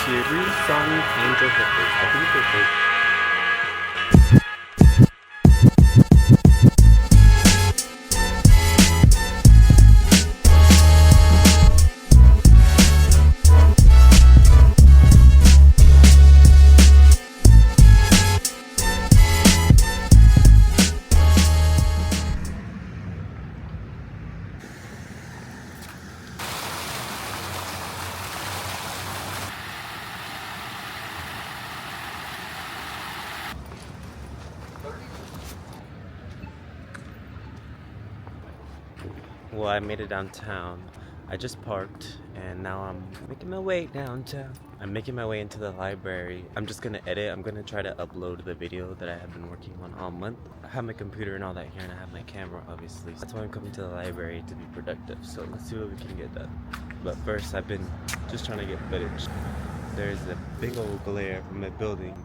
to 3 Sonny Angel Hippos. I think they're big. Well, I made it downtown. I just parked and now I'm making my way downtown. I'm making my way into the library. I'm just gonna edit. I'm gonna try to upload the video that I have been working on all month. I have my computer and all that here and I have my camera obviously. That's why I'm coming to the library to be productive. So let's see what we can get done. But first I've been just trying to get footage. There's a big old glare from my building.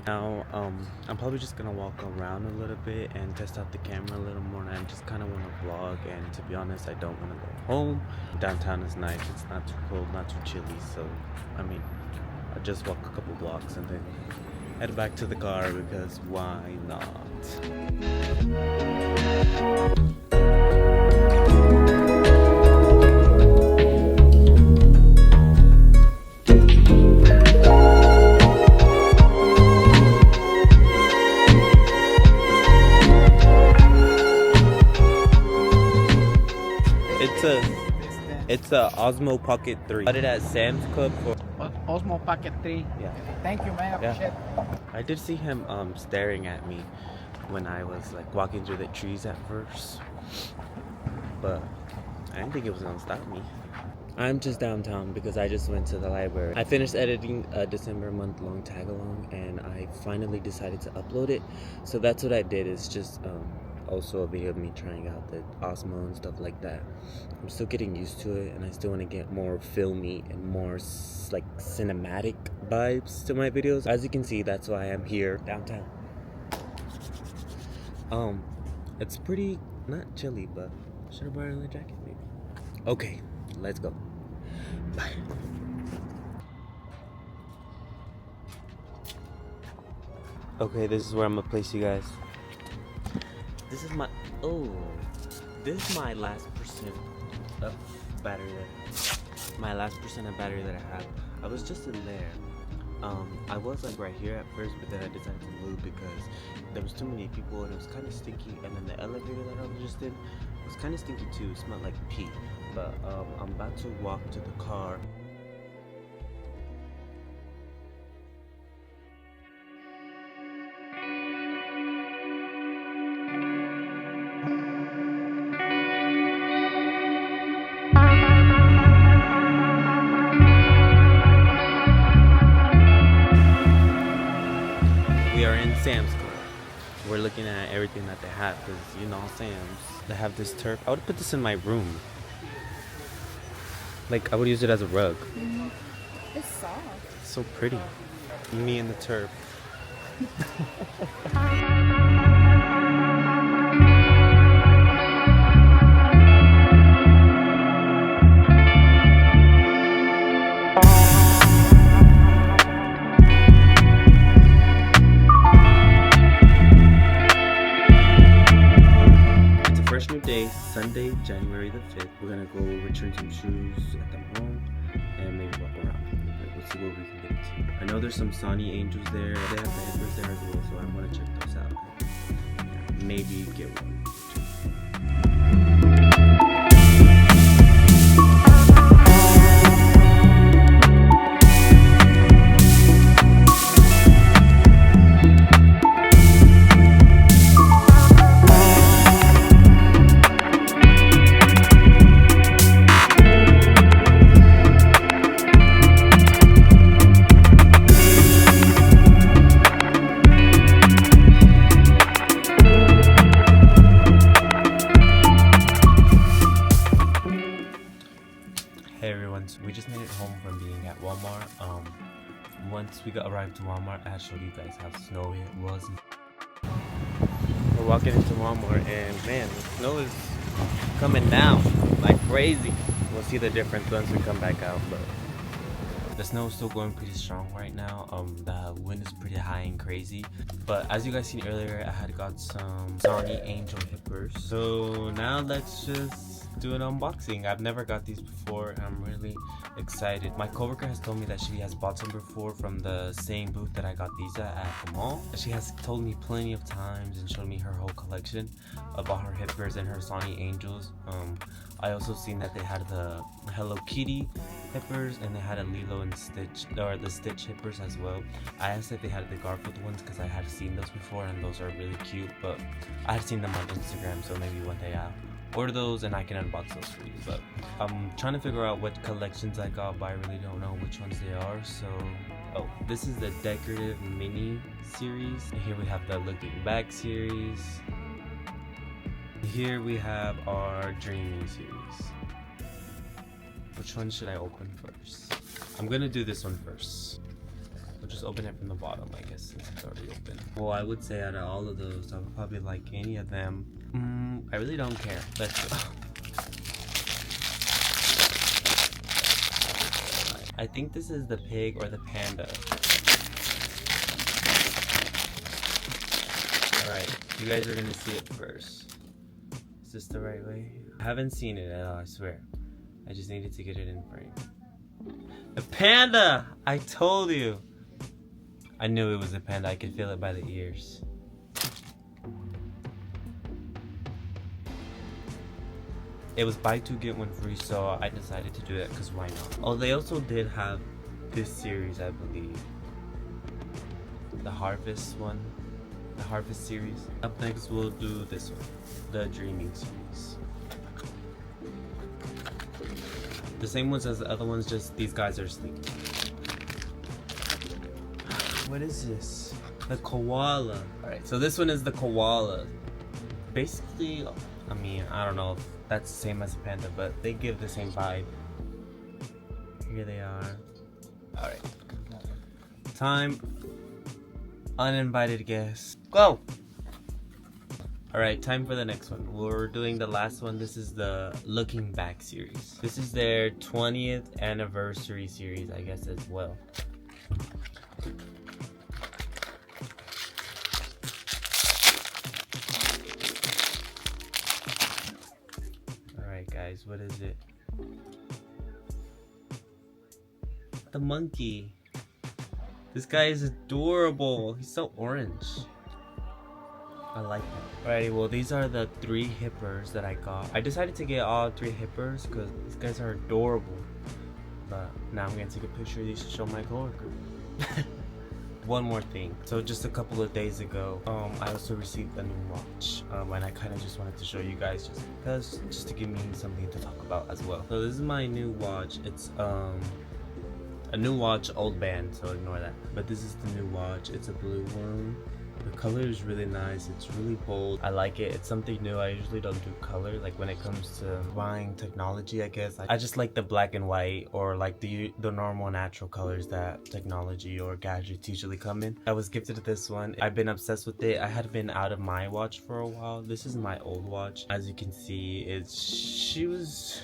Now, I'm probably just gonna walk around a little bit and test out the camera a little more, and I just kind of want to vlog. And to be honest, I don't want to go home. Downtown is nice, it's not too cold, not too chilly, so I mean, I just walk a couple blocks and then head back to the car because why not? It's a Osmo Pocket 3. I got it at Sam's Club for Osmo Pocket 3. Yeah. Thank you, man. Appreciate it. I did see him staring at me when I was like walking through the trees at first, but I didn't think it was gonna stop me. I'm just downtown because I just went to the library. I finished editing a December month-long tag-along and I finally decided to upload it. So that's what I did. It's just also a video of me trying out the Osmo and stuff like that. I'm still getting used to it and I still want to get more filmy and more like cinematic vibes to my videos. As you can see, that's why I'm here downtown. It's pretty not chilly, but should have brought another jacket maybe. Okay, let's go. Bye. Okay, this is where I'm gonna place you guys. This is my last percent of battery that I have. I was just in there. I was like right here at first, but then I decided to move because there was too many people and it was kind of stinky. And then the elevator that I was just in was kind of stinky too. It smelled like pee. But I'm about to walk to the car. We are in Sam's Club. We're looking at everything that they have because, you know, Sam's, they have this turf. I would put this in my room. Like, I would use it as a rug. Mm-hmm. It's soft. It's so pretty. Me and the turf. Day, Sunday, January the 5th. We're gonna go return some shoes at the mall and maybe walk around. Let's see what we can get into. I know there's some Sonny Angels there. They have the Embarks there as well, so I want to check those out. maybe get one. Hey everyone, so we just made it home from being at Walmart. Once we arrived to Walmart, I showed you guys how snowy it was. We're walking into Walmart and man, the snow is coming down like crazy. We'll see the difference once we come back out, but the snow is still going pretty strong right now. The wind is pretty high and crazy. But as you guys seen earlier, I had got some Sonny Angel hippers. So now let's just do an unboxing. I've never got these before and I'm really excited. My coworker has told me that she has bought some before from the same booth that I got these at the mall. She has told me plenty of times and showed me her whole collection of all her hippers and her Sonny Angels. I also seen that they had the Hello Kitty hippers and they had a Lilo and Stitch, or the Stitch hippers as well. I asked if they had the Garfield ones because I have seen those before and those are really cute, but I had seen them on Instagram, so maybe one day I'll order those and I can unbox those for you. But I'm trying to figure out what collections I got, but I really don't know which ones they are. So this is the decorative mini series, and here we have the looking back series. Here we have our dreaming series. Which one should I open first? I'm gonna do this one first. We'll just open it from the bottom, I guess, since it's already open. Well, I would say out of all of those, I would probably like any of them. I really don't care. Let's go. I think this is the pig or the panda. Alright, you guys are gonna see it first. Is this the right way? I haven't seen it at all, I swear. I just needed to get it in frame. A panda! I told you! I knew it was a panda. I could feel it by the ears. It was buy two get one free, so I decided to do that because why not? Oh, they also did have this series, I believe. The Harvest one. The Harvest series. Up next we'll do this one. The Dreaming series. The same ones as the other ones, just these guys are sleeping. What is this? The koala. Alright, so this one is the koala. Basically, I mean, I don't know if that's the same as a panda, but they give the same vibe. Here they are. Alright. Time. Uninvited guest. Go! Alright, time for the next one. We're doing the last one. This is the Looking Back series. This is their 20th anniversary series, I guess, as well. Alright guys, what is it? The monkey. This guy is adorable. He's so orange. I like him. Alrighty, well these are the 3 hippers that I got. I decided to get all 3 hippers because these guys are adorable. But now I'm gonna take a picture of these to show my coworker. One more thing. So just a couple of days ago, I also received a new watch. And I kind of just wanted to show you guys just to give me something to talk about as well. So this is my new watch. It's a new watch, old band, so ignore that. But this is the new watch. It's a blue one. The color is really nice. It's really bold. I like it. It's something new. I usually don't do color, like when it comes to buying technology, I guess. I just like the black and white, or like the normal natural colors that technology or gadgets usually come in. I was gifted this one. I've been obsessed with it. I had been out of my watch for a while. This is my old watch. As you can see, she was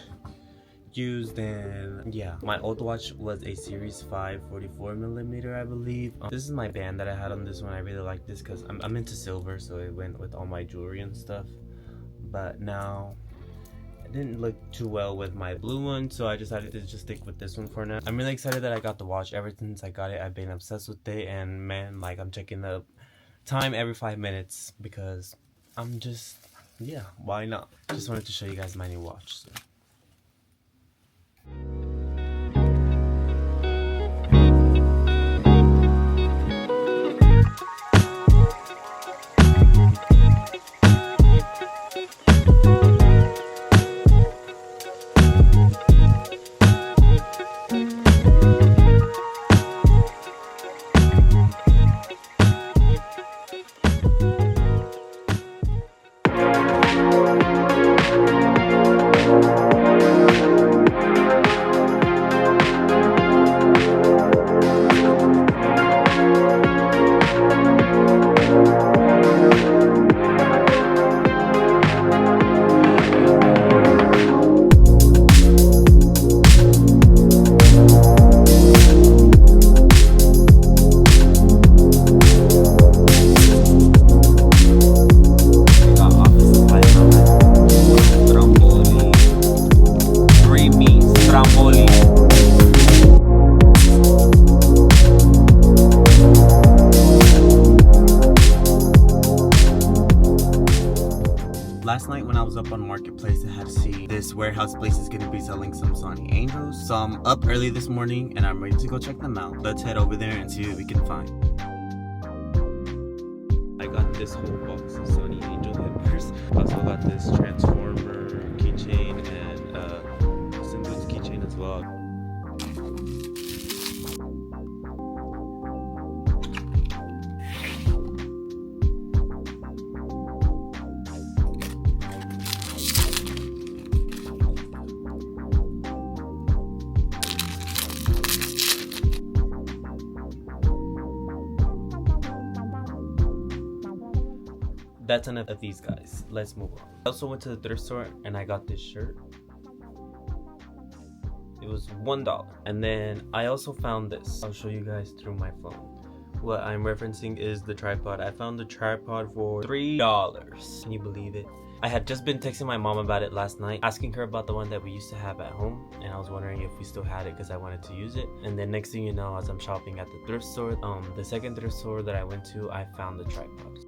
used, and yeah, my old watch was a series 5 44mm, I believe. This is my band that I had on this one. I really like this because I'm into silver, so it went with all my jewelry and stuff. But now it didn't look too well with my blue one, so I decided to just stick with this one for now. I'm really excited that I got the watch. Ever since I got it, I've been obsessed with it, and man, like, I'm checking the time every 5 minutes because I'm just, yeah, why not? Just wanted to show you guys my new watch. So. Last night when I was up on Marketplace, I had to see this warehouse place is going to be selling some Sonny Angels. So I'm up early this morning and I'm ready to go check them out. Let's head over there and see what we can find. I got this whole box of Sonny Angel hippers. Also got this transformer keychain and some boots keychain as well. That's enough of these guys. Let's move on. I also went to the thrift store and I got this shirt. It was $1. And then I also found this. I'll show you guys through my phone. What I'm referencing is the tripod. I found the tripod for $3. Can you believe it? I had just been texting my mom about it last night, asking her about the one that we used to have at home, and I was wondering if we still had it because I wanted to use it. And then next thing you know, as I'm shopping at the thrift store, the second thrift store that I went to, I found the tripod.